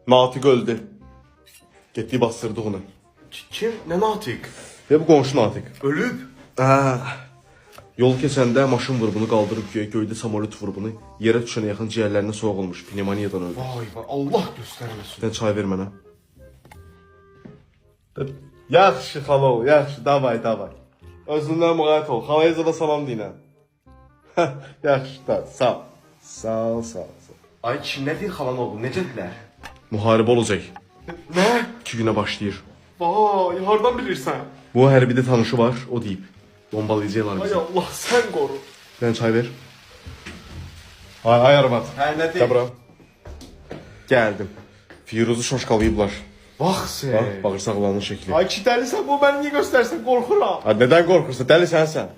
Natiq öldü. Getdik bastırdıq onu. Kim? Ne Natiq? Ve bu qonşu Natiq. Ölüb? Yol keçəndə maşın vur bunu qaldırıb göydə samolyot vur bunu. Yerə düşənə yaxın ciyərlərinə soğuk olmuş. Pnevmoniyadan öldü. Vay vay, Allah göstermesin. Sen çay ver mənə. Yaxşı xalov, yaxşı, davay. Özündən müğayət ol. Xalayıza da salam deyinəm. Yaxşı da, sağ ol. Sağ ol. Ay kim ne deyir xalan oğlu, necədirlər? Müharibə olacaq. Ne? 2 günə başlayır. Vay, hardan bilirsən? Bu hərbidə tanışı var, o deyib. Bombalayacaqlar Ay bizi. Allah, sen koru. Sen çay ver. Ay arvad. Hə, nə Gel deyir? bura. Geldim. Firuzu şoşkalayıblar. Bax sen. Bak, bağırsaqlarının şekli. Ay ki dəlisən, bu məni niyə göstərsən, qorxuram. Ha, neden korkursun? Deli sensen.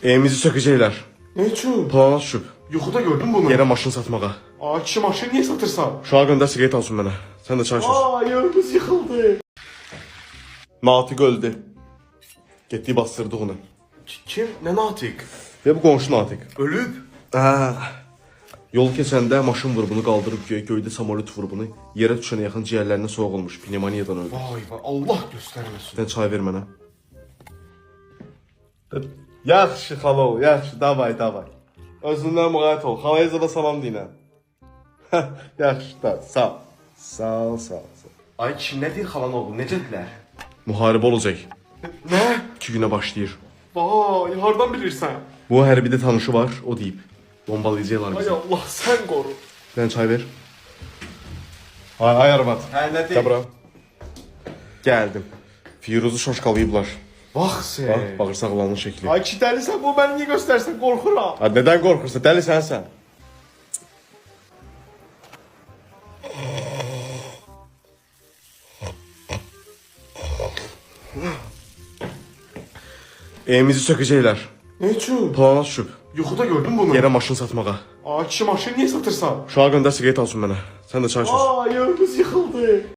Evimizi sökecekler. Ne üçün? Plana düşüb. Yuxuda gördün bunu. Yerə maşın satmağa. Ay kişi maşını niyə satırsan? Uşağa göndər siqaret alsın mənə. Sən də çay içəsən. Ay evimiz yıkıldı. Natiq öldü. Getdik bastırdıq onu. Kim? Ne Natiq? Və bu qonşu Natiq. Ölüb? Yol keçəndə maşın vur bunu qaldırıb göydə samolyot vur bunu. Yerə düşənə yaxın ciyərlərinə soğuk olmuş. Pnevmoniyadan öldü. Vay vay, Allah göstermesin. Sen çay ver mənə. Yaxşı xalov, yaxşı, davay. Özündən müğayət ol. Xalayıza da salam deyinəm. Yaxşı da, sağ ol. Sağ ol. Ay kim ne deyir xalan oğlu, necədirlər? Müharibə olacaq. Ne? 2 günə başlayır. Vay, hardan bilirsən? Bu hərbidə tanışı var, o deyib. Bombalayacaqlar Ay bizi. Allah, sen koru. Sen çay ver. Ay arvad. Hə, nə Gel deyir? bura. Geldim. Firuzu şoşkalayıblar. Bax sen. Bak, bağırsaqlarının şekli. Ay ki dəlisən, bu məni niyə göstərsən, qorxuram. Ha, neden korkursun? Deli sensen. Evimizi sökecekler. Ne üçün? Plana düşüb. Yuxuda gördün bunu. Yerə maşın satmağa. Ay kişi maşını niyə satırsan? Uşağa göndər siqaret alsın mənə. Sən də çay içəsən. Ay evimiz yıkıldı.